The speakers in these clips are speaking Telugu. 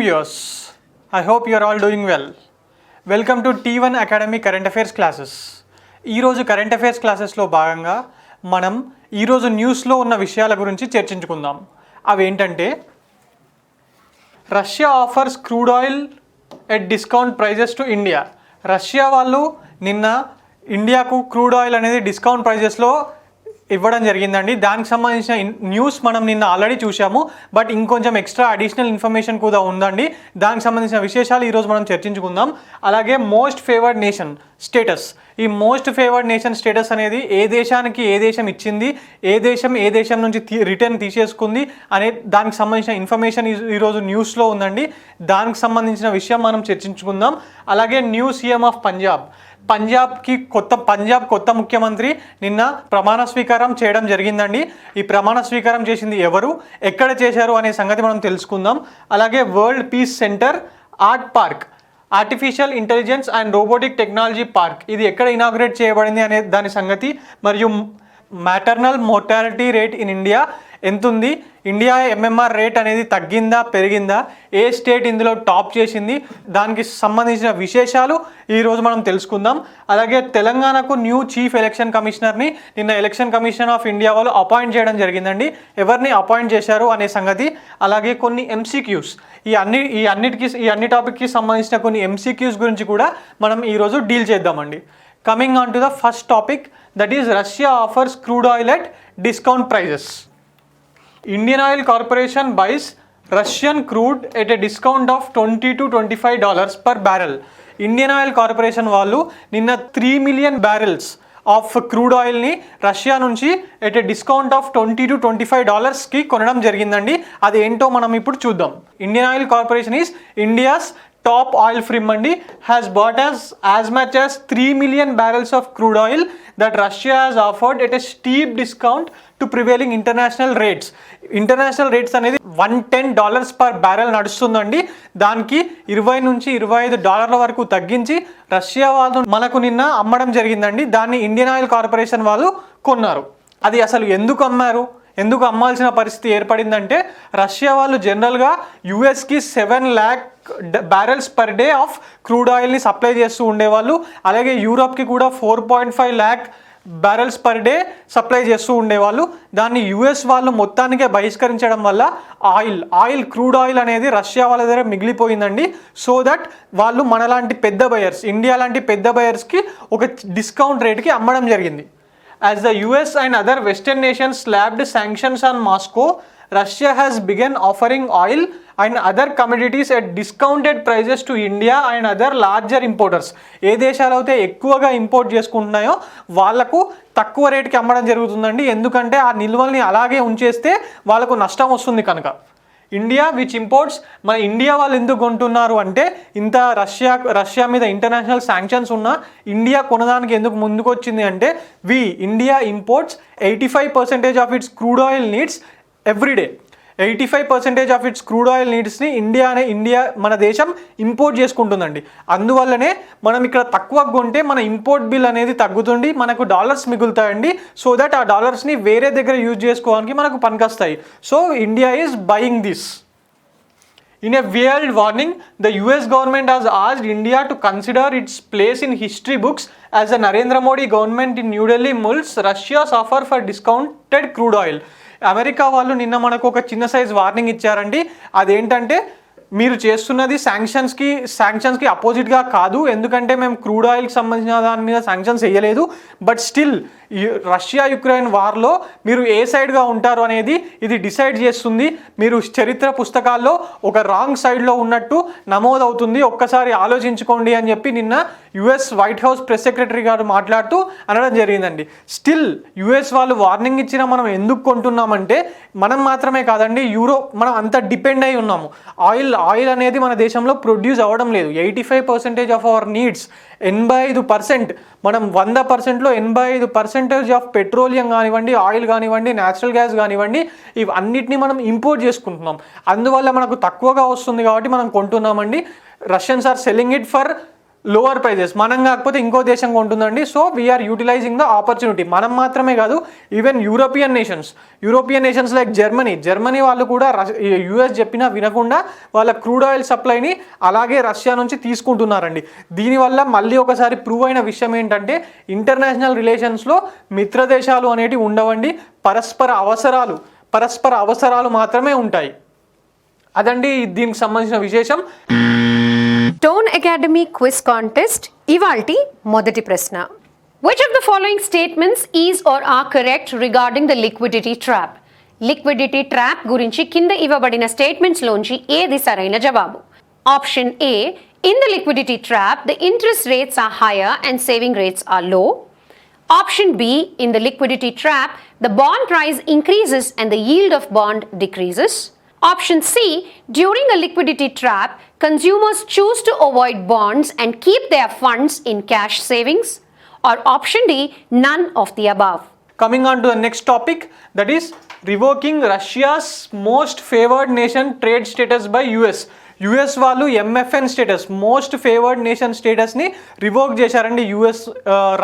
viewers, I hope you are all doing well. Welcome to T1 Academy Current Affairs classes. ఈరోజు కరెంట్ అఫైర్స్ క్లాసెస్లో భాగంగా మనం ఈరోజు న్యూస్లో ఉన్న విషయాల గురించి చర్చించుకుందాం. అవి ఏంటంటే, Russia offers crude oil at discount prices to India. Russia వాళ్ళు నిన్న ఇండియాకు క్రూడ్ ఆయిల్ అనేది డిస్కౌంట్ ప్రైజెస్లో ఇవ్వడం జరిగిందండి. దానికి సంబంధించిన న్యూస్ మనం నిన్న ఆల్రెడీ చూసాము, బట్ ఇంకొంచెం ఎక్స్ట్రా అడిషనల్ ఇన్ఫర్మేషన్ కూడా ఉందండి. దానికి సంబంధించిన విశేషాలు ఈరోజు మనం చర్చించుకుందాం. అలాగే మోస్ట్ ఫేవర్డ్ నేషన్ స్టేటస్, ఈ మోస్ట్ ఫేవర్డ్ నేషన్ స్టేటస్ అనేది ఏ దేశానికి ఏ దేశం ఇచ్చింది, ఏ దేశం నుంచి రిటర్న్ తీసేసుకుంది అనే దానికి సంబంధించిన ఇన్ఫర్మేషన్ ఈరోజు న్యూస్లో ఉందండి. దానికి సంబంధించిన విషయం మనం చర్చించుకుందాం. అలాగే న్యూ సీఎం ఆఫ్ పంజాబ్ కొత్త ముఖ్యమంత్రి నిన్న ప్రమాణ స్వీకారం చేయడం జరిగిందండి. ఈ ప్రమాణ స్వీకారం చేసింది ఎవరు, ఎక్కడ చేశారు అనే సంగతి మనం తెలుసుకుందాం. అలాగే world peace centre art park, artificial intelligence and robotic technology park, ఇది ఎక్కడ ఇనాగ్రేట్ చేయబడింది అనే దాని సంగతి, మరియు maternal mortality rate in India ఎంతుంది, ఇండియా ఎంఎంఆర్ రేట్ అనేది తగ్గిందా పెరిగిందా, ఏ స్టేట్ ఇందులో టాప్ చేసింది, దానికి సంబంధించిన విశేషాలు ఈరోజు మనం తెలుసుకుందాం. అలాగే తెలంగాణకు న్యూ చీఫ్ ఎలక్షన్ కమిషనర్ని నిన్న ఎలక్షన్ కమిషన్ ఆఫ్ ఇండియా వాళ్ళు అపాయింట్ చేయడం జరిగిందండి. ఎవరిని అపాయింట్ చేశారు అనే సంగతి, అలాగే కొన్ని ఎంసీక్యూస్, ఈ అన్ని టాపిక్కి సంబంధించిన కొన్ని ఎంసీక్యూస్ గురించి కూడా మనం ఈరోజు డీల్ చేద్దామండి. Coming on to the first topic, that is Russia offers crude oil at discount prices. Indian Oil Corporation buys Russian crude at a discount of $20 to $25 per barrel. Indian Oil Corporation వాళ్ళు నిన్న 3 మిలియన్ బ్యారెల్స్ ఆఫ్ క్రూడ్ ఆయిల్ని రష్యా నుంచి at a discount of $20 to $25కి కొనడం జరిగిందండి. అది ఏంటో మనం ఇప్పుడు చూద్దాం. Indian Oil Corporation is India's top oil firm అండి, has bought as much as 3 million barrels of crude oil that Russia has offered at a steep discount to prevailing international rates. International rates అనేది $110 పర్ బ్యారెల్ నడుస్తుందండి. దానికి $20 నుంచి $25 వరకు తగ్గించి రష్యా వాళ్ళు మనకు నిన్న అమ్మడం జరిగిందండి. దాన్ని ఇండియన్ ఆయిల్ కార్పొరేషన్ వాళ్ళు కొన్నారు. అది అసలు ఎందుకు అమ్మారు, ఎందుకు అమ్మాల్సిన పరిస్థితి ఏర్పడిందంటే, రష్యా వాళ్ళు జనరల్గా యుఎస్కి 7 lakh barrels per day of crude ఆయిల్ని సప్లై చేస్తూ ఉండేవాళ్ళు. అలాగే యూరోప్కి కూడా 4.5 lakh barrels per day supply చేస్తూ ఉండేవాళ్ళు. దాన్ని యుఎస్ వాళ్ళు మొత్తానికే బహిష్కరించడం వల్ల క్రూడ్ ఆయిల్ అనేది రష్యా వాళ్ళ దగ్గర మిగిలిపోయిందండి. సో దట్ వాళ్ళు మనలాంటి పెద్ద బయర్స్, ఇండియా లాంటి పెద్ద బయర్స్కి ఒక డిస్కౌంట్ రేట్కి అమ్మడం జరిగింది. As the US and other Western nations slapped sanctions on Moscow, Russia has begun offering oil and other commodities at discounted prices to India and other larger importers. ఏ దేశాలు అయితే ఎక్కువగా ఇంపోర్ట్ చేసుకుంటున్నాయో వాళ్లకు తక్కువ రేటుకి అమ్మడం జరుగుతుందండి. ఎందుకంటే ఆ నిల్వల్ని అలాగే ఉంచేస్తే వాళ్ళకు నష్టం వస్తుంది కనుక. ఇండియా విచ్ ఇంపోర్ట్స్, మన ఇండియా వాళ్ళు ఎందుకు కొంటున్నారు అంటే, ఇంత రష్యా మీద ఇంటర్నేషనల్ శాంక్షన్స్ ఉన్నా ఇండియా కొనడానికి ఎందుకు ముందుకు వచ్చింది అంటే, India imports 85% of its crude oil needs everyday. 85% of its crude oil నీడ్స్ని ఇండియా మన దేశం ఇంపోర్ట్ చేసుకుంటుందండి. అందువల్లనే మనం ఇక్కడ తక్కువ కొంటే మన ఇంపోర్ట్ బిల్ అనేది తగ్గుతుంది, మనకు డాలర్స్ మిగులుతాయండి. సో దట్ ఆ డాలర్స్ని వేరే దగ్గర యూజ్ చేసుకోవడానికి మనకు పనికొస్తాయి. So India is buying this. In a veiled warning, the US government has asked India to consider its place in history books as the Narendra Modi government in New Delhi mulls Russia's offer for discounted crude oil. America వాళ్ళు నిన్న మనకు ఒక చిన్న సైజ్ వార్నింగ్ ఇచ్చారండి. అదేంటంటే, మీరు చేస్తున్నది శాంక్షన్స్కి అపోజిట్గా కాదు, ఎందుకంటే మేము క్రూడ్ ఆయిల్కి సంబంధించిన దాని మీద శాంక్షన్స్ వేయలేదు, బట్ స్టిల్ రష్యా యుక్రెయిన్ వార్లో మీరు ఏ సైడ్గా ఉంటారు అనేది ఇది డిసైడ్ చేస్తుంది. మీరు చరిత్ర పుస్తకాల్లో ఒక రాంగ్ సైడ్లో ఉన్నట్టు నమోదవుతుంది, ఒక్కసారి ఆలోచించుకోండి అని చెప్పి నిన్న US white house press secretary గారు మాట్లాడుతూ అనడం జరిగిందండి. స్టిల్ యుఎస్ వాళ్ళు వార్నింగ్ ఇచ్చినా మనం ఎందుకు కొంటున్నామంటే, మనం మాత్రమే కాదండి, మనం అంత డిపెండ్ అయి ఉన్నాము. ఆయిల్ అనేది మన దేశంలో ప్రొడ్యూస్ అవ్వడం లేదు. 85% ఆఫ్ అవర్ నీడ్స్, 85%, మనం 100%లో 85% ఆఫ్ పెట్రోలియం కానివ్వండి, ఆయిల్ కానివ్వండి, న్యాచురల్ గ్యాస్ కానివ్వండి, ఇవన్నిటిని మనం ఇంపోర్ట్ చేసుకుంటున్నాం. అందువల్ల మనకు తక్కువగా వస్తుంది కాబట్టి మనం కొంటున్నామండి. Russians are selling it for lower prices. మనం కాకపోతే ఇంకో దేశం కొంటుందండి. So we're utilising the opportunity. మనం మాత్రమే కాదు, even European nations like Germany వాళ్ళు కూడా యూఎస్ చెప్పినా వినకుండా వాళ్ళ క్రూడ్ ఆయిల్ సప్లైని అలాగే రష్యా నుంచి తీసుకుంటున్నారండి. దీనివల్ల మళ్ళీ ఒకసారి ప్రూవ్ అయిన విషయం ఏంటంటే ఇంటర్నేషనల్ రిలేషన్స్లో మిత్ర దేశాలు అనేటివి ఉండవండి, పరస్పర అవసరాలు మాత్రమే ఉంటాయి. అదండి దీనికి సంబంధించిన విశేషం. టోన్ అకాడమీ క్విజ్ కాంటెస్ట్ ఇవాల్టి మొదటి ప్రశ్న. Which of the following statements is or are correct regarding the liquidity trap? Liquidity trap గురించి కింద ఇవ్వబడిన స్టేట్మెంట్స్ లోంచి ఏది సరైన జవాబు? Option A, in the liquidity trap the interest rates are higher and saving rates are low. Option B, in the liquidity trap the bond price increases and the yield of bond decreases. Option C, during a liquidity trap, consumers choose to avoid bonds and keep their funds in cash savings. Or option D, none of the above. Coming on to the next topic, that is revoking Russia's most favored nation trade status by US. US వాళ్ళు MFN status, most favoured nation స్టేటస్ని రివోక్ చేశారండి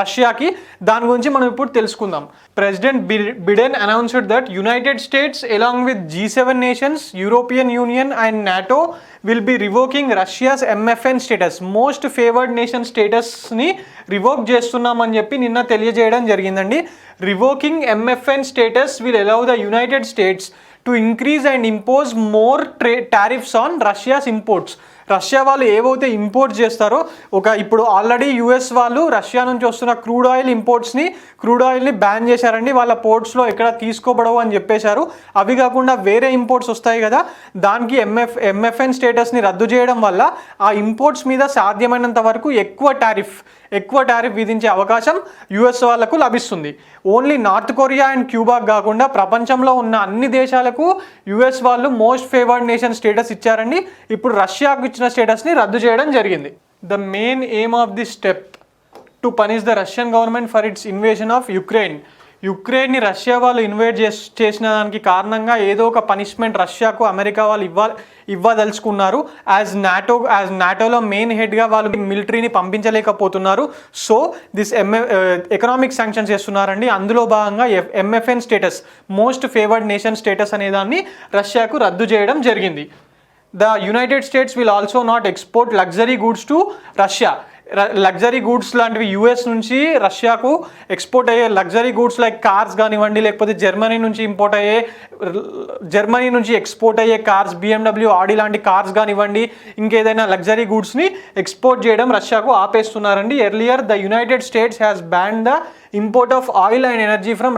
రష్యాకి. దాని గురించి మనం ఇప్పుడు తెలుసుకుందాం. President Biden announced that United States along with G7 nations, European Union and NATO will be revoking Russia's MFN status, most favoured nation స్టేటస్ని రివోక్ చేస్తున్నామని చెప్పి నిన్న తెలియజేయడం జరిగిందండి. Revoking MFN status will allow the United States to increase and impose more tariffs on Russia's imports. Russia వాళ్ళు ఏవైతే ఇంపోర్ట్ చేస్తారో, ఇప్పుడు ఆల్రెడీ యుఎస్ వాళ్ళు రష్యా నుంచి వస్తున్న క్రూడ్ ఆయిల్ని బ్యాన్ చేశారండి. వాళ్ళ పోర్ట్స్లో ఎక్కడ తీసుకోబడవు అని చెప్పేశారు. అవి కాకుండా వేరే ఇంపోర్ట్స్ వస్తాయి కదా, దానికి ఎంఎఫ్ఎన్ స్టేటస్ని రద్దు చేయడం వల్ల ఆ ఇంపోర్ట్స్ మీద సాధ్యమైనంత వరకు ఎక్కువ టారిఫ్ విధించే అవకాశం యుఎస్ వాళ్ళకు లభిస్తుంది. ఓన్లీ నార్త్ కొరియా అండ్ క్యూబాకు కాకుండా ప్రపంచంలో ఉన్న అన్ని దేశాలకు యుఎస్ వాళ్ళు మోస్ట్ ఫేవర్డ్ నేషన్ స్టేటస్ ఇచ్చారండి. ఇప్పుడు రష్యాకు ఇచ్చిన స్టేటస్ని రద్దు చేయడం జరిగింది. The main aim of the step to punish the Russian government for its invasion of యుక్రెయిన్ని రష్యా వాళ్ళు ఇన్వేట్ చేసిన దానికి కారణంగా ఏదో ఒక పనిష్మెంట్ రష్యాకు అమెరికా వాళ్ళు ఇవ్వదలుచుకున్నారు. యాజ్ నాటోలో మెయిన్ హెడ్గా వాళ్ళు మిలిటరీని పంపించలేకపోతున్నారు. సో దిస్ ఎకనామిక్ శాంక్షన్స్ చేస్తున్నారండి. అందులో భాగంగా MFN status, most favoured nation status అనే దాన్ని రష్యాకు రద్దు చేయడం జరిగింది. The United States will also not export luxury goods to Russia. Luxury goods లాంటివి యుఎస్ నుంచి రష్యాకు ఎక్స్పోర్ట్ అయ్యే లగ్జరీ గూడ్స్ లైక్ కార్స్ కానివ్వండి, లేకపోతే జర్మనీ నుంచి ఎక్స్పోర్ట్ అయ్యే కార్స్, BMW, ఆడి లాంటి కార్స్ కానివ్వండి, ఇంకేదైనా లగ్జరీ గూడ్స్ని ఎక్స్పోర్ట్ చేయడం రష్యాకు ఆపేస్తున్నారండి. Earlier the United States has ban the import of oil and energy from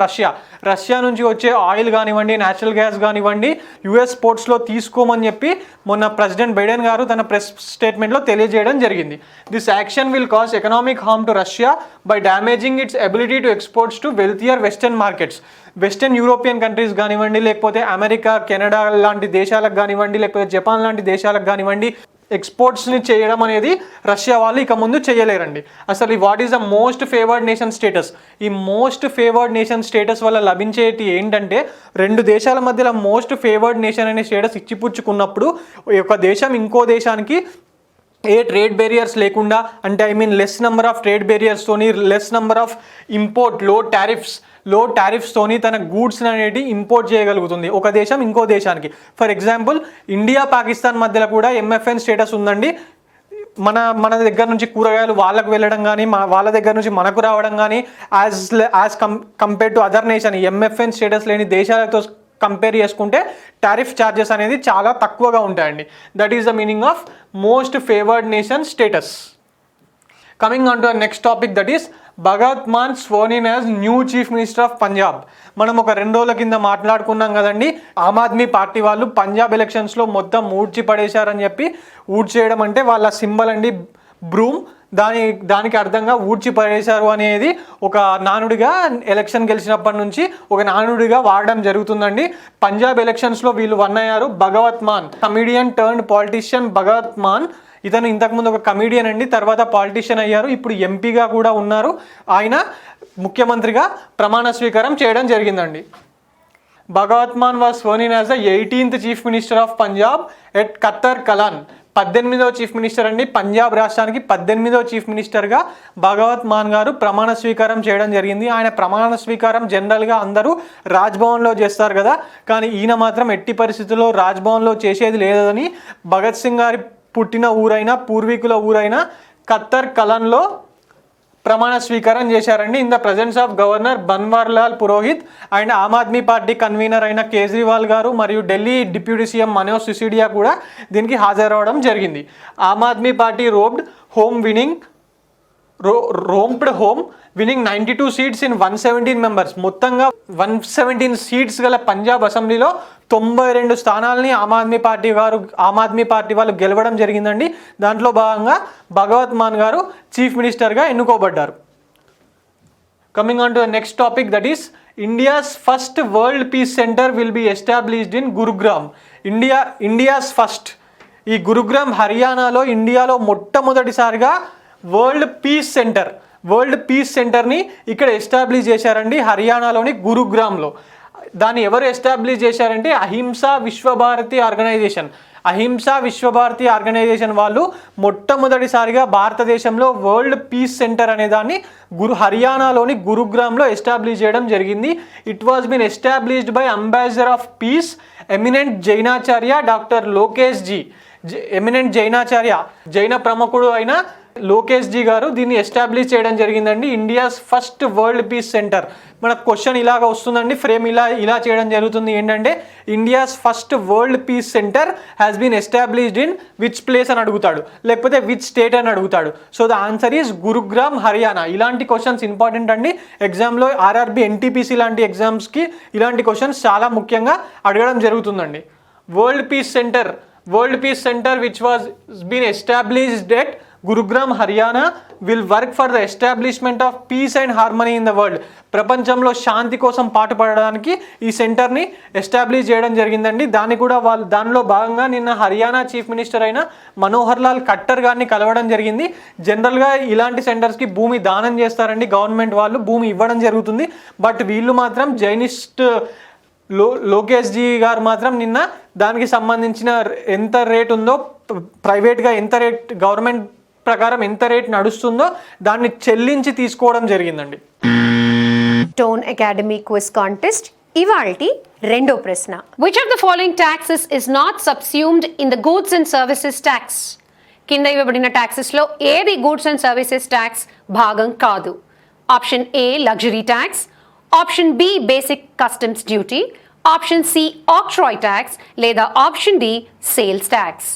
Russia నుంచి వచ్చే ఆయిల్ కానివ్వండి, న్యాచురల్ గ్యాస్ కానివ్వండి యుఎస్ పోర్ట్స్లో తీసుకోమని చెప్పి మొన్న ప్రెసిడెంట్ బైడెన్ గారు తన ప్రెస్ స్టేట్మెంట్లో తెలియజేయడం జరిగింది. This action will cause economic harm to Russia by damaging its ability to exports to wealthier western markets. Western European countries కానివ్వండి, లేకపోతే అమెరికా, కెనడా లాంటి దేశాలకు కానివ్వండి, లేకపోతే జపాన్ లాంటి దేశాలకు కానివ్వండి, ఎక్స్పోర్ట్స్ని చేయడం అనేది రష్యా వాళ్ళు ఇక ముందు చేయలేరండి. అసలు what is the most favoured nation status? ఈ మోస్ట్ ఫేవర్డ్ నేషన్ స్టేటస్ వల్ల లభించేటి ఏంటంటే, రెండు దేశాల మధ్యలో మోస్ట్ ఫేవర్డ్ నేషన్ అనే స్టేటస్ ఇచ్చిపుచ్చుకున్నప్పుడు ఒక దేశం ఇంకో దేశానికి ఏ ట్రేడ్ బేరియర్స్ లేకుండా, అంటే లెస్ నెంబర్ ఆఫ్ ట్రేడ్ బేరియర్స్తోని, less number of import, low టారిఫ్స్తోని తన గూడ్స్ అనేవి ఇంపోర్ట్ చేయగలుగుతుంది ఒక దేశం ఇంకో దేశానికి. ఫర్ ఎగ్జాంపుల్ ఇండియా పాకిస్తాన్ మధ్యలో కూడా ఎంఎఫ్ఎన్ స్టేటస్ ఉందండి. మన దగ్గర నుంచి కూరగాయలు వాళ్ళకు వెళ్ళడం కానీ, వాళ్ళ దగ్గర నుంచి మనకు రావడం కానీ, as compare to other nation, MFN status లేని దేశాలతో కంపేర్ చేసుకుంటే టారిఫ్ ఛార్జెస్ అనేది చాలా తక్కువగా ఉంటాయండి. That is the meaning of most favoured nation status. Coming on to the next topic, that is Bhagat Mann sworn in as new chief minister of Punjab. మనం ఒక 2 రోజుల కింద మాట్లాడుకున్నాం కదండి, ఆమ్ ఆద్మీ పార్టీ వాళ్ళు పంజాబ్ ఎలక్షన్స్లో మొత్తం ఊడ్చి పడేశారని చెప్పి. ఊడ్చేయడం అంటే వాళ్ళ సింబల్ అండి బ్రూమ్, దానికి అర్థంగా ఊడ్చి పడేశారు అనేది ఒక నానుడిగా ఎలక్షన్ గెలిచినప్పటి నుంచి ఒక నానుడిగా వాడడం జరుగుతుందండి. పంజాబ్ ఎలక్షన్స్లో వీళ్ళు వన్ అయ్యారు. భగవత్ మాన్, కమిడియన్ టర్న్డ్ పాలిటిషియన్ భగవత్ మాన్, ఇతను ఇంతకుముందు ఒక కమిడియన్ అండి, తర్వాత పాలిటిషియన్ అయ్యారు, ఇప్పుడు ఎంపీగా కూడా ఉన్నారు. ఆయన ముఖ్యమంత్రిగా ప్రమాణ స్వీకారం చేయడం జరిగిందండి. Bhagwant Mann was sworn in as the 18th chief minister of Punjab at Khatkar Kalan. 18వ చీఫ్ మినిస్టర్ అండి. పంజాబ్ రాష్ట్రానికి 18వ చీఫ్ మినిస్టర్గా భగవత్ మాన్ గారు ప్రమాణ స్వీకారం చేయడం జరిగింది. ఆయన ప్రమాణ స్వీకారం జనరల్గా అందరూ రాజ్భవన్లో చేస్తారు కదా, కానీ ఈయన మాత్రం ఎట్టి పరిస్థితుల్లో రాజ్భవన్లో చేసేది లేదని భగత్ సింగ్ గారి పుట్టిన ఊరైన పూర్వీకుల ఊరైన ఖత్తర్ కలన్లో ప్రమాణ స్వీకారం చేశారండి. In the presence of governor Banwarilal Purohit and Aam Aadmi Party convener అయిన కేజ్రీవాల్ గారు మరియు ఢిల్లీ డిప్యూటీ సీఎం మనోజ్ సిసోడియా కూడా దీనికి హాజరవడం జరిగింది. Aam Aadmi Party romped home winning 92 seats in 117 members. మొత్తంగా 117 సీట్స్ గల పంజాబ్ అసెంబ్లీలో 92 స్థానాలని ఆమ్ ఆద్మీ పార్టీ వాళ్ళు గెలవడం జరిగిందండి. దాంట్లో భాగంగా భగవత్ మాన్ గారు చీఫ్ మినిస్టర్గా ఎన్నుకోబడ్డారు. Coming on to the next topic, that is India's first world peace centre will be established in Gurugram. India's first, ఈ గురుగ్రామ్ హర్యానాలో ఇండియాలో మొట్టమొదటిసారిగా వరల్డ్ పీస్ సెంటర్ని ఇక్కడ ఎస్టాబ్లిష్ చేశారండి, హర్యానాలోని గురుగ్రామ్లో. దాన్ని ఎవరు ఎస్టాబ్లిష్ చేశారంటే అహింసా విశ్వభారతి ఆర్గనైజేషన్ వాళ్ళు మొట్టమొదటిసారిగా భారతదేశంలో వరల్డ్ పీస్ సెంటర్ అనే దాన్ని హర్యానాలోని గురుగ్రామ్లో ఎస్టాబ్లిష్ చేయడం జరిగింది. It was been established by ambassador of peace eminent Jainacharya doctor Lokesh ji. జైన ప్రముఖుడు అయిన లోకేష్ జీ గారు దీన్ని ఎస్టాబ్లిష్ చేయడం జరిగిందండి. India's first world peace centre. మనకు క్వశ్చన్ ఇలాగ వస్తుందండి, ఫ్రేమ్ ఇలా చేయడం జరుగుతుంది. ఏంటంటే India's first world peace centre has been established in which place అని అడుగుతాడు, లేకపోతే విచ్ స్టేట్ అని అడుగుతాడు. So the answer is Gurugram, Haryana. ఇలాంటి క్వశ్చన్స్ ఇంపార్టెంట్ అండి ఎగ్జామ్లో. ఆర్ఆర్బి, ఎన్టీపీసీ లాంటి ఎగ్జామ్స్కి ఇలాంటి క్వశ్చన్స్ చాలా ముఖ్యంగా అడగడం జరుగుతుందండి. World peace centre which was been established at Gurugram, Haryana will work for the establishment of peace and harmony in the world. ప్రపంచంలో శాంతి కోసం పాటుపడడానికి ఈ సెంటర్ని ఎస్టాబ్లిష్ చేయడం జరిగిందండి. దానిలో భాగంగా నిన్న హర్యానా చీఫ్ మినిస్టర్ అయిన మనోహర్ లాల్ ఖట్టర్ గారిని కలవడం జరిగింది. జనరల్గా ఇలాంటి సెంటర్స్కి భూమి దానం చేస్తారండి, గవర్నమెంట్ వాళ్ళు భూమి ఇవ్వడం జరుగుతుంది. బట్ వీళ్ళు మాత్రం జైనిస్ట్ లోకేష్ జీ గారు మాత్రం నిన్న దానికి సంబంధించిన ఎంత రేట్ ఉందో, ప్రైవేట్గా ఎంత రేట్, గవర్నమెంట్ ప్రకారం ఎంత రేట్ నడుస్తుందో దాన్ని చెల్లించి తీసుకోవడం జరిగిందండి. టోన్ అకాడమీ క్విజ్ కాంటెస్ట్ ఇవాల్టి రెండో ప్రశ్న. Which of the following taxes is not subsumed in the goods and services tax? కింద ఇవ్వబడిన ట్యాక్సెస్లో ఏది గూడ్స్ అండ్ సర్వీసెస్ ట్యాక్స్ భాగం కాదు? Option A luxury tax, option B basic customs duty, option C octroi tax, లేదా option D sales tax.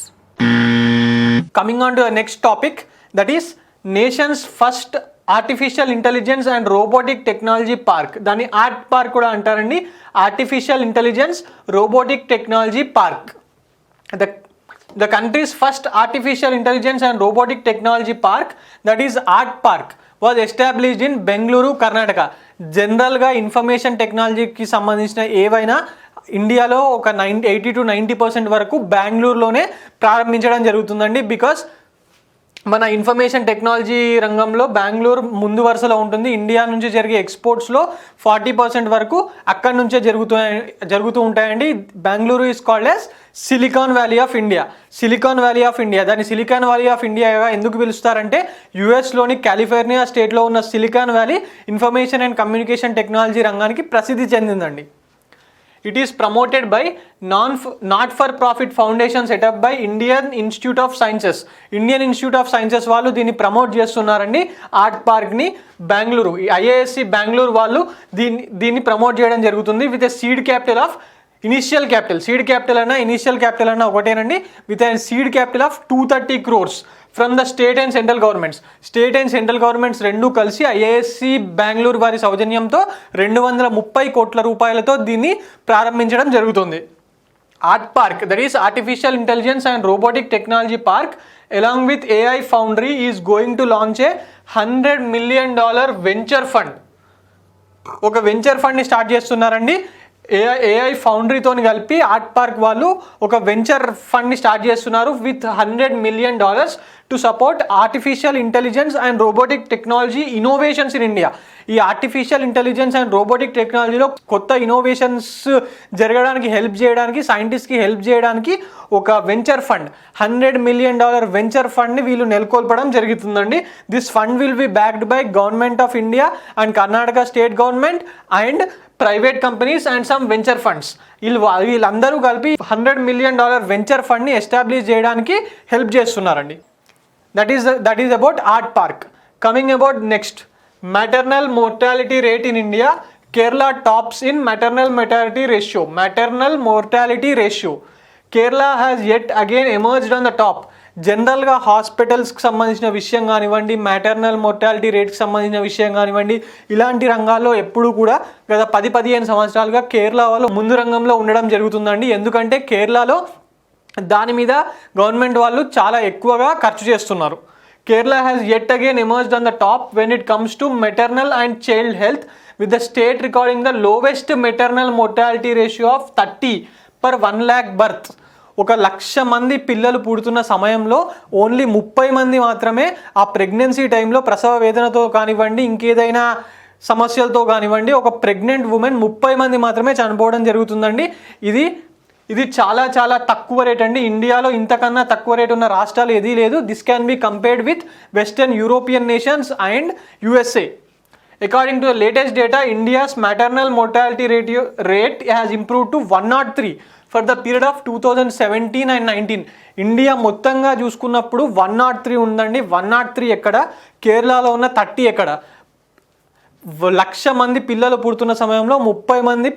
Coming on to the next topic, that is nations first artificial intelligence and robotic technology park. దాన్ని ఆర్ట్ పార్క్ కూడా అంటారండి. Artificial intelligence robotic technology park. The country's first artificial intelligence and robotic technology park, that is Art Park, was established in Bengaluru, Karnataka. జనరల్గా ఇన్ఫర్మేషన్ టెక్నాలజీకి సంబంధించిన ఏవైనా ఇండియాలో ఒక 80 to 90% వరకు బెంగళూరులోనే ప్రారంభించడం జరుగుతుందండి. బికాస్ మన ఇన్ఫర్మేషన్ టెక్నాలజీ రంగంలో బెంగళూరు ముందు వరుసలో ఉంటుంది. ఇండియా నుంచి జరిగే ఎక్స్పోర్ట్స్లో 40% వరకు అక్కడి నుంచే జరుగుతూ ఉంటాయండి. Bengaluru is called as silicon valley of India. దాన్ని సిలికాన్ వ్యాలీ ఆఫ్ ఇండియాగా ఎందుకు పిలుస్తారంటే యుఎస్లోని కాలిఫోర్నియా స్టేట్లో ఉన్న silicon valley information and communication technology రంగానికి ప్రసిద్ధి చెందిందండి. It is promoted by not-for-profit foundation set up by Indian Institute of Sciences వాళ్ళు దీన్ని ప్రమోట్ చేస్తున్నారండి. ఆర్ట్ పార్క్ని బెంగళూరు, ఐఐఎస్సి బెంగళూరు వాళ్ళు దీన్ని ప్రమోట్ చేయడం జరుగుతుంది. విత్ ఎ సీడ్ క్యాపిటల్ అన్న ఒకటేనండి. With a seed capital of 230 crores from the state and central governments రెండూ కలిసి ఐఐఎస్సి బెంగళూరు వారి సౌజన్యంతో 230 కోట్ల రూపాయలతో దీన్ని ప్రారంభించడం జరుగుతుంది. Art park, that is artificial intelligence and robotic technology park along with AI foundry is going to launch A $100 million venture fund. ఒక వెంచర్ ఫండ్ని స్టార్ట్ చేస్తున్నారండి. ఏఐ ఫౌండరీతో కలిపి ఆర్ట్ పార్క్ వాళ్ళు ఒక వెంచర్ ఫండ్ని స్టార్ట్ చేస్తున్నారు with $100 million to support artificial intelligence and robotic technology innovations in India. ఈ ఆర్టిఫిషియల్ ఇంటెలిజెన్స్ అండ్ రోబోటిక్ టెక్నాలజీలో కొత్త ఇన్నోవేషన్స్ జరగడానికి హెల్ప్ చేయడానికి, సైంటిస్ట్కి హెల్ప్ చేయడానికి ఒక వెంచర్ ఫండ్ $100 million వెంచర్ ఫండ్ని వీళ్ళు నెలకొల్పడం జరుగుతుందండి. This fund will be backed by government of India and Karnataka state government and private companies and some venture funds. వీళ్ళందరూ కలిపి $100 million వెంచర్ ఫండ్ని ఎస్టాబ్లిష్ చేయడానికి హెల్ప్ చేస్తున్నారండి. That is about art park. Coming about next, maternal mortality rate in India. Kerala tops in maternal mortality ratio. Kerala has yet again emerged on the top. జనరల్గా హాస్పిటల్స్కి సంబంధించిన విషయం కానివ్వండి, మ్యాటర్నల్ మోర్టాలిటీ రేట్కి సంబంధించిన విషయం కానివ్వండి, ఇలాంటి రంగాల్లో ఎప్పుడు కూడా గత 10-15 సంవత్సరాలుగా కేరళ వాళ్ళు ముందు రంగంలో ఉండడం జరుగుతుందండి. ఎందుకంటే కేరళలో దాని మీద గవర్నమెంట్ వాళ్ళు చాలా ఎక్కువగా ఖర్చు చేస్తున్నారు. Kerala has yet again emerged on the top when it comes to maternal and child health, with the state recording the lowest maternal mortality ratio of 30 per 1 lakh birth. 1,00,000 మంది పిల్లలు పుడుతున్న సమయంలో ఓన్లీ 30 మంది మాత్రమే ఆ ప్రెగ్నెన్సీ టైంలో ప్రసవ వేదనతో కానివ్వండి, ఇంకేదైనా సమస్యలతో కానివ్వండి, ఒక ప్రెగ్నెంట్ ఉమెన్ 30 మంది మాత్రమే చనిపోవడం జరుగుతుందండి. ఇది చాలా చాలా తక్కువ రేట్ అండి. ఇండియాలో ఇంతకన్నా తక్కువ రేట్ ఉన్న రాష్ట్రాలు ఏదీ లేదు. This can be compared with western European nations and USA. According to the latest data, India's maternal mortality rate has improved to 103 for the period of 2017 and 19. India మొత్తంగా చూసుకున్నప్పుడు 103 ఉందండి. 103 ఎక్కడ, కేరళలో ఉన్న 30 ఎక్కడ. 1,00,000 మంది పిల్లలు పుడుతున్న సమయంలో 30 మంది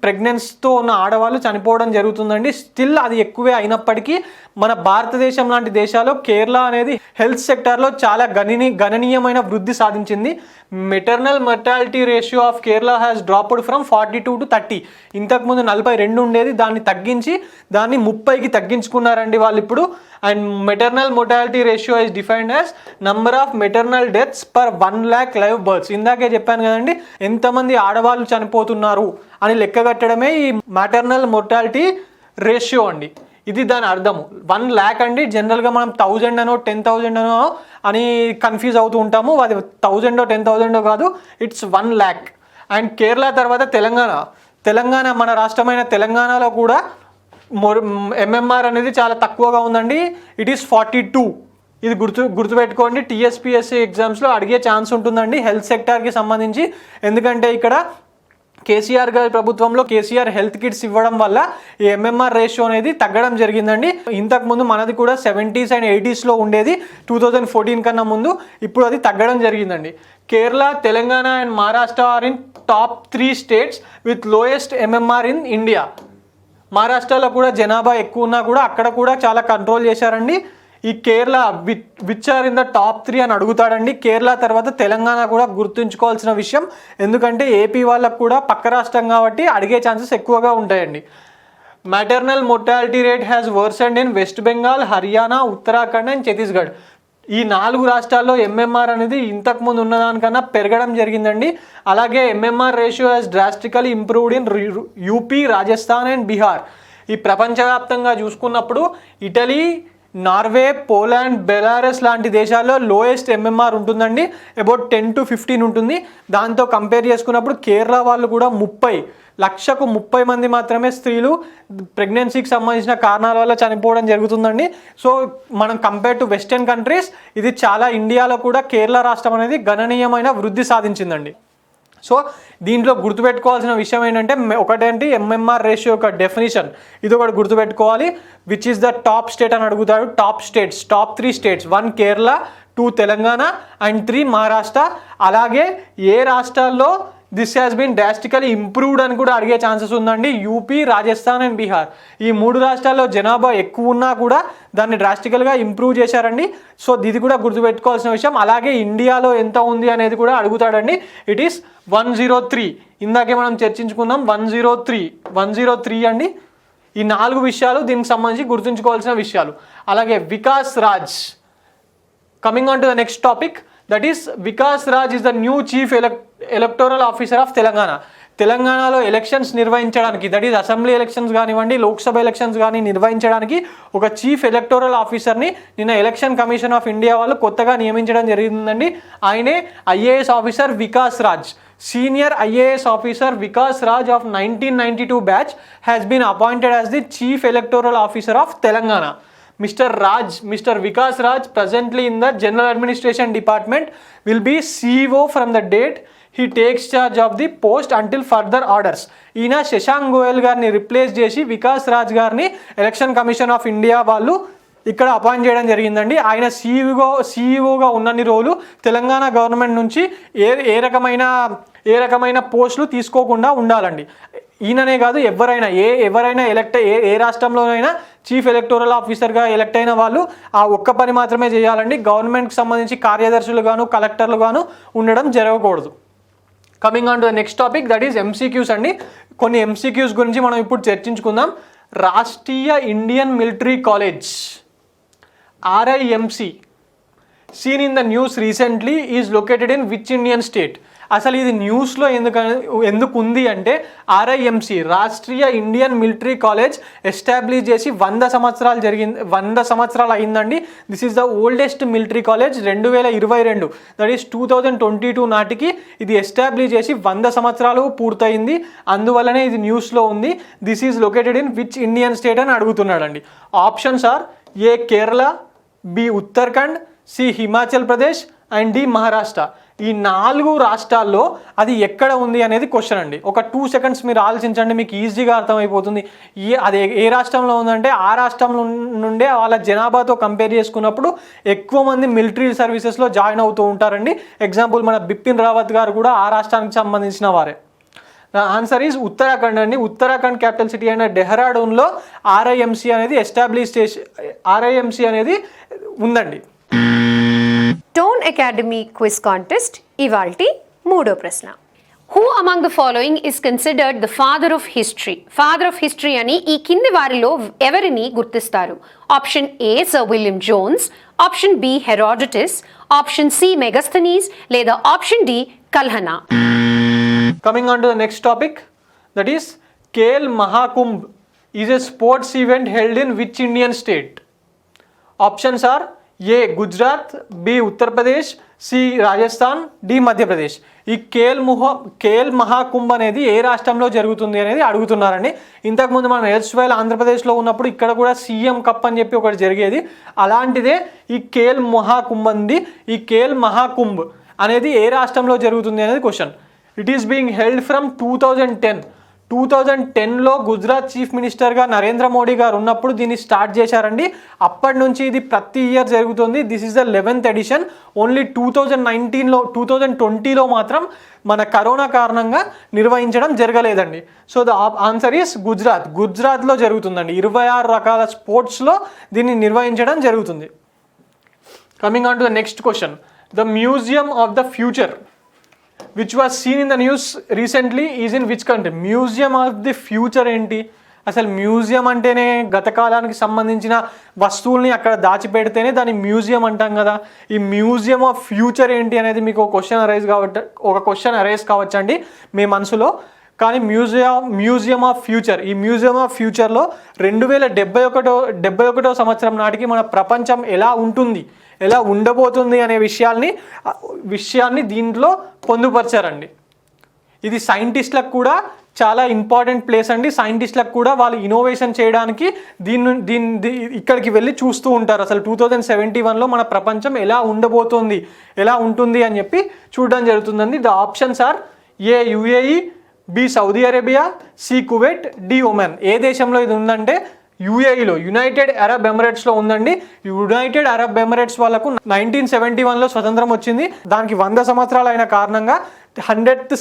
ప్రెగ్నెన్సీతో ఉన్న ఆడవాళ్ళు చనిపోవడం జరుగుతుందండి. స్టిల్ అది ఎక్కువే అయినప్పటికీ మన భారతదేశం లాంటి దేశాల్లో కేరళ అనేది హెల్త్ సెక్టార్లో చాలా గణనీయమైన వృద్ధి సాధించింది. Maternal mortality ratio of Kerala has dropped from 42 to 30. ఇంతకుముందు 42 ఉండేది, దాన్ని తగ్గించి దాన్ని 30కి తగ్గించుకున్నారండి వాళ్ళు ఇప్పుడు. And maternal mortality ratio is defined as number of maternal deaths per 1 lakh live births. ఇందాకే చెప్పాను కదండి, ఎంతమంది ఆడవాళ్ళు చనిపోతున్నారు అని లెక్క కట్టడమే ఈ మ్యాటర్నల్ మొర్టాలిటీ రేషియో అండి. ఇది దాని అర్థము. 1 lakh అండి. జనరల్గా మనం 1000 అనో 10,000 అనో అని కన్ఫ్యూజ్ అవుతూ ఉంటాము. అది 1000 10,000 కాదు, ఇట్స్ 1 lakh. అండ్ కేరళ తర్వాత తెలంగాణ మన రాష్ట్రమైన తెలంగాణలో కూడా MMR అనేది చాలా తక్కువగా ఉందండి. It is 42. ఇది గుర్తుపెట్టుకోండి. TSPSC ఎగ్జామ్స్లో అడిగే ఛాన్స్ ఉంటుందండి హెల్త్ సెక్టార్కి సంబంధించి. ఎందుకంటే ఇక్కడ కేసీఆర్ గారి ప్రభుత్వంలో కేసీఆర్ హెల్త్ కిట్స్ ఇవ్వడం వల్ల ఈ MMR రేషియో అనేది తగ్గడం జరిగిందండి. ఇంతకుముందు మనది కూడా 70s and 80sలో ఉండేది 2014 కన్నా ముందు. ఇప్పుడు అది తగ్గడం జరిగిందండి. Kerala, Telangana and Maharashtra are in top 3 states with lowest MMR in India. మహారాష్ట్రలో కూడా జనాభా ఎక్కువ ఉన్నా కూడా అక్కడ కూడా చాలా కంట్రోల్ చేశారండి. ఈ Kerala which are in the top 3 అని అడుగుతాడండి. కేరళ తర్వాత తెలంగాణ కూడా గుర్తుంచుకోవాల్సిన విషయం. ఎందుకంటే ఏపీ వాళ్ళకు కూడా పక్క రాష్ట్రం కాబట్టి అడిగే ఛాన్సెస్ ఎక్కువగా ఉంటాయండి. Maternal mortality rate has worsened in West Bengal, Haryana, Uttarakhand and Chhattisgarh. ఈ 4 రాష్ట్రాల్లో MMR అనేది ఇంతకుముందు ఉన్నదానికన్నా పెరగడం జరిగిందండి. అలాగే MMR ratio has drastically improved in UP, Rajasthan and Bihar. ఈ ప్రపంచవ్యాప్తంగా చూసుకున్నప్పుడు ఇటలీ, నార్వే, పోలాండ్, బెలారస్ లాంటి దేశాల్లో లోయెస్ట్ MMR ఉంటుందండి. అబౌట్ 10 to 15 ఉంటుంది. దాంతో కంపేర్ చేసుకున్నప్పుడు కేరళ వాళ్ళు కూడా 30 మంది మాత్రమే స్త్రీలు ప్రెగ్నెన్సీకి సంబంధించిన కారణాల వల్ల చనిపోవడం జరుగుతుందండి. సో మనం కంపేర్ టు వెస్టర్న్ కంట్రీస్ ఇది చాలా, ఇండియాలో కూడా కేరళ రాష్ట్రం అనేది గణనీయమైన వృద్ధి సాధించిందండి. సో దీంట్లో గుర్తుపెట్టుకోవాల్సిన విషయం ఏంటంటే ఒకటేంటి MMR రేషియో యొక్క డెఫినిషన్, ఇది ఒకటి గుర్తుపెట్టుకోవాలి. Which is the top state అని అడుగుతాడు. Top 3 states, 1 Kerala, 2 Telangana and 3 Maharashtra. అలాగే ఏ రాష్ట్రాల్లో this has been drastically improved అని కూడా అడిగే ఛాన్సెస్ ఉందండి. UP, Rajasthan and Bihar. ఈ 3 రాష్ట్రాల్లో జనాభా ఎక్కువ ఉన్నా కూడా దాన్ని డ్రాస్టికల్గా ఇంప్రూవ్ చేశారండి. సో ఇది కూడా గుర్తుపెట్టుకోవాల్సిన విషయం. అలాగే ఇండియాలో ఎంత ఉంది అనేది కూడా అడుగుతాడండి. It is 103. ఇందాకే మనం చర్చించుకున్నాం 103 అండి. ఈ 4 విషయాలు దీనికి సంబంధించి గుర్తుంచుకోవాల్సిన విషయాలు. అలాగే Vikas Raj, coming on to the next topic, that is Vikas Raj is the new chief electoral officer of Telangana. తెలంగాణలో ఎలక్షన్స్ నిర్వహించడానికి, దట్ ఈజ్ అసెంబ్లీ ఎలక్షన్స్ కానివ్వండి, లోక్సభ ఎలక్షన్స్ కానీ నిర్వహించడానికి ఒక చీఫ్ ఎలక్టోరల్ ఆఫీసర్ని నిన్న ఎలక్షన్ కమిషన్ ఆఫ్ ఇండియా వాళ్ళు కొత్తగా నియమించడం జరిగిందండి. ఆయనే IAS officer Vikas Raj. Senior IAS officer Vikas Raj of 1992 batch has been appointed as the Chief Electoral Officer of Telangana. Mr. Vikas Raj, presently in the General Administration Department, will be CEO from the date he takes charge of the post until further orders. ఈయన శశాంక్ గోయల్ గారిని రిప్లేస్ చేసి వికాస్ రాజ్ గారిని ఎలక్షన్ కమిషన్ ఆఫ్ ఇండియా వాళ్ళు ఇక్కడ అపాయింట్ చేయడం జరిగిందండి. ఆయన సీఈఓగా ఉన్నన్ని రోజులు తెలంగాణ గవర్నమెంట్ నుంచి ఏ రకమైన పోస్టులు తీసుకోకుండా ఉండాలండి. ఈయననే కాదు, ఎవరైనా ఏ రాష్ట్రంలోనైనా చీఫ్ ఎలక్టోరల్ ఆఫీసర్గా ఎలక్ట్ అయిన వాళ్ళు ఆ ఒక్క పని మాత్రమే చేయాలండి. గవర్నమెంట్కి సంబంధించి కార్యదర్శులు గాను కలెక్టర్లు గాను ఉండడం జరగకూడదు. Coming on to the next topic, that is MCQs అండి. కొన్ని ఎంసీక్యూస్ గురించి మనం ఇప్పుడు చర్చించుకుందాం. Rashtriya Indian military college RIMC seen in the news recently is located in which Indian state? అసలు ఇది న్యూస్లో ఎందుకు ఉంది అంటే RIMC Rashtriya Indian military college establish చేసి 100 సంవత్సరాలు అయిందండి. This is the oldest military college. 2022 that is 2022 నాటికి ఇది ఎస్టాబ్లిష్ చేసి 100 సంవత్సరాలు పూర్తయింది. అందువల్లనే ఇది న్యూస్లో ఉంది. This is located in which Indian state అని అడుగుతున్నాడండి. Options are A Kerala, B Uttarakhand, C Himachal Pradesh and D Maharashtra. ఈ 4 రాష్ట్రాల్లో అది ఎక్కడ ఉంది అనేది క్వశ్చన్ అండి. ఒక 2 seconds మీరు ఆలోచించండి, మీకు ఈజీగా అర్థమైపోతుంది. అది ఏ రాష్ట్రంలో ఉందంటే ఆ రాష్ట్రంలో నుండే వాళ్ళ జనాభాతో కంపేర్ చేసుకున్నప్పుడు ఎక్కువ మంది మిలిటరీ సర్వీసెస్లో జాయిన్ అవుతూ ఉంటారండి. ఎగ్జాంపుల్ మన బిపిన్ రావత్ గారు కూడా ఆ రాష్ట్రానికి సంబంధించిన వారే. ద ఆన్సర్ ఈజ్ ఉత్తరాఖండ్ అండి. ఉత్తరాఖండ్ క్యాపిటల్ సిటీ అయిన డెహ్రాడూన్లో RIMC అనేది ఉందండి. టోన్ అకాడమీ క్విజ్ కాంటెస్ట్ ఇవాల్టి 3వ ప్రశ్న. Who among the following is considered the father of history అని ఈ కింది వారిలో ఎవరిని గుర్తిస్తారు? Option A sir William Jones, option B Herodotus, option C Megasthenes లేదా option D Kalhana. Coming on to the next topic, that is Khel Mahakumbh is a sports event held in which Indian state? Options are A Gujarat, B Uttar Pradesh, C Rajasthan, D Madhya Pradesh. ఈ ఖేల్ మహాకుంభ్ అనేది ఏ రాష్ట్రంలో జరుగుతుంది అనేది అడుగుతున్నారండి. ఇంతకుముందు మనం ఎల్స్వేల్ ఆంధ్రప్రదేశ్లో ఉన్నప్పుడు ఇక్కడ కూడా CM కప్ అని చెప్పి ఒకటి జరిగేది. అలాంటిదే ఈ ఖేల్ మహాకుంభ్ అనేది ఏ రాష్ట్రంలో జరుగుతుంది అనేది question. It is being held from 2010లో గుజరాత్ చీఫ్ మినిస్టర్గా నరేంద్ర మోడీ గారు ఉన్నప్పుడు దీన్ని స్టార్ట్ చేశారండి. అప్పటి నుంచి ఇది ప్రతి ఇయర్ జరుగుతుంది. This is the 11th edition. Only 2020లో మాత్రం మన కరోనా కారణంగా నిర్వహించడం జరగలేదండి. సో ద ఆన్సర్ ఈస్ గుజరాత్లో జరుగుతుందండి. 26 రకాల స్పోర్ట్స్లో దీన్ని నిర్వహించడం జరుగుతుంది. Coming on to the next question, the museum of the future which was seen in the news recently is in which country? Museum of the future ఏంటి? అసలు మ్యూజియం అంటేనే గత కాలానికి సంబంధించిన వస్తువుల్ని అక్కడ దాచిపెడితేనే దాన్ని మ్యూజియం అంటాం కదా. ఈ మ్యూజియం ఆఫ్ ఫ్యూచర్ ఏంటి అనేది మీకు ఒక క్వశ్చన్ అరైజ్ కావచ్చండి మీ మనసులో. కానీ మ్యూజియం ఆఫ్ ఫ్యూచర్, ఈ మ్యూజియం ఆఫ్ ఫ్యూచర్లో 2071 సంవత్సరం నాటికి మన ప్రపంచం ఎలా ఉండబోతుంది అనే విషయాన్ని దీంట్లో పొందుపరిచారండి. ఇది సైంటిస్టులకు కూడా చాలా ఇంపార్టెంట్ ప్లేస్ అండి. సైంటిస్టులకు కూడా వాళ్ళు ఇన్నోవేషన్ చేయడానికి ఇక్కడికి వెళ్ళి చూస్తూ ఉంటారు. అసలు 2071లో మన ప్రపంచం ఎలా ఉంటుంది అని చెప్పి చూడడం జరుగుతుందండి. The options are A UAE, B Saudi Arabia, C Kuwait, D Oman. ఏ దేశంలో ఇది ఉందంటే UAEలో, యునైటెడ్ అరబ్ ఎమిరేట్స్లో ఉందండి. యునైటెడ్ అరబ్ ఎమిరేట్స్ వాళ్ళకు 1971లో స్వతంత్రం వచ్చింది. దానికి 100 సంవత్సరాలు అయిన కారణంగా 100th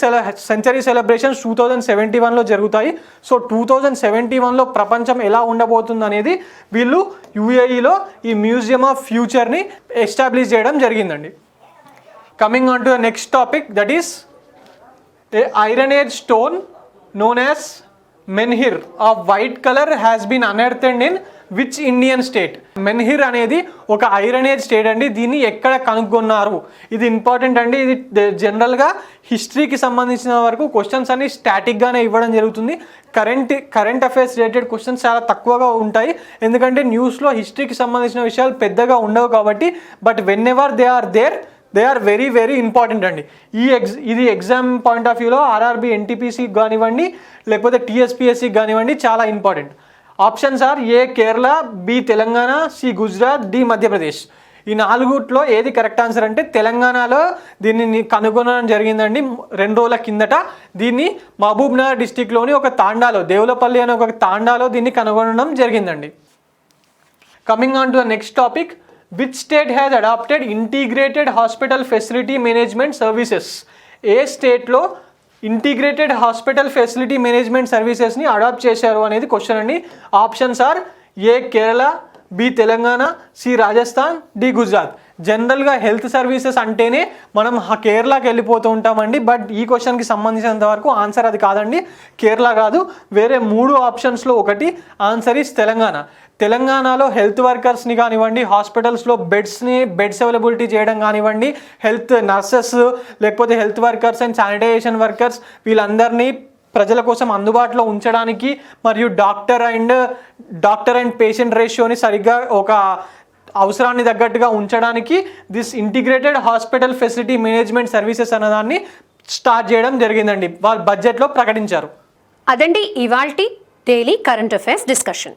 సెంచరీ సెలబ్రేషన్స్ 2071లో జరుగుతాయి. సో 2071లో ప్రపంచం ఎలా ఉండబోతుంది అనేది వీళ్ళు UAEలో ఈ మ్యూజియం ఆఫ్ ఫ్యూచర్ని ఎస్టాబ్లిష్ చేయడం జరిగిందండి. Coming on to the next topic, that is a iron age stone known as menhir of white color has been unearthed in which Indian state? Menhir అనేది ఒక ఐరన్ ఏజ్ స్టేట్ అండి. దీన్ని ఎక్కడ కనుగొన్నారు? ఇది ఇంపార్టెంట్ అండి. ఇది జనరల్గా హిస్టరీకి సంబంధించిన వరకు క్వశ్చన్స్ అన్ని స్టాటిక్గానే ఇవ్వడం జరుగుతుంది. కరెంట్ అఫైర్స్ రిలేటెడ్ క్వశ్చన్స్ చాలా తక్కువగా ఉంటాయి, ఎందుకంటే న్యూస్లో హిస్టరీకి సంబంధించిన విషయాలు పెద్దగా ఉండవు కాబట్టి. But whenever they are very very important అండి. ఇది ఎగ్జామ్ పాయింట్ ఆఫ్ వ్యూలో ఆర్ఆర్బి ఎన్టీపీసీకి కానివ్వండి, లేకపోతే టీఎస్పీఎస్సీకి కానివ్వండి, చాలా important. Options are A Kerala, B Telangana, C Gujarat, D Madhya Pradesh. ఈ 4 ఏది కరెక్ట్ ఆన్సర్ అంటే తెలంగాణలో దీన్ని కనుగొనడం జరిగిందండి 2 రోజుల కిందట. దీన్ని మహబూబ్ నగర్ డిస్టిక్లోని ఒక తాండాలో, దేవులపల్లి అనే ఒక తాండాలో దీన్ని కనుగొనడం జరిగిందండి. Coming on to the next topic, which state has adapted integrated hospital facility management services? ఏ స్టేట్లో ఇంటిగ్రేటెడ్ హాస్పిటల్ ఫెసిలిటీ మేనేజ్మెంట్ సర్వీసెస్ని అడాప్ట్ చేశారు అనేది క్వశ్చన్ అండి. Options are A Kerala, B Telangana, C Rajasthan, D Gujarat. జనరల్గా హెల్త్ సర్వీసెస్ అంటేనే మనం కేరళకి వెళ్ళిపోతూ ఉంటామండి. బట్ ఈ క్వశ్చన్కి సంబంధించినంత వరకు ఆన్సర్ అది కాదండి, కేరళ కాదు. వేరే 3 ఆప్షన్స్లో ఒకటి ఆన్సర్ ఈస్ తెలంగాణ. తెలంగాణలో హెల్త్ వర్కర్స్ని కానివ్వండి, హాస్పిటల్స్లో బెడ్స్ అవైలబిలిటీ చేయడం కానివ్వండి, హెల్త్ నర్సెస్ లేకపోతే health workers and sanitization workers వీళ్ళందరినీ ప్రజల కోసం అందుబాటులో ఉంచడానికి మరియు డాక్టర్ అండ్ పేషెంట్ రేషియోని సరిగ్గా ఒక అవసరాన్ని తగ్గట్టుగా ఉంచడానికి this integrated hospital facility management services అన్నదాన్ని స్టార్ట్ చేయడం జరిగిందండి. వాళ్ళ బడ్జెట్లో ప్రకటించారు. అదండి ఇవాల్టి డైలీ కరెంట్ అఫైర్స్ డిస్కషన్.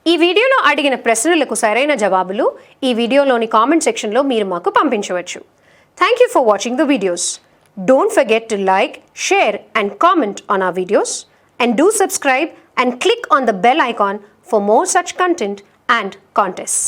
ఈ వీడియోలో అడిగిన ప్రశ్నలకు సరైన జవాబులు ఈ వీడియోలోని కామెంట్ సెక్షన్లో మీరు మాకు పంపించవచ్చు. Thank you for watching the videos. Don't forget to like, share and comment on our videos, and do subscribe and click on the bell icon for more such content and contests.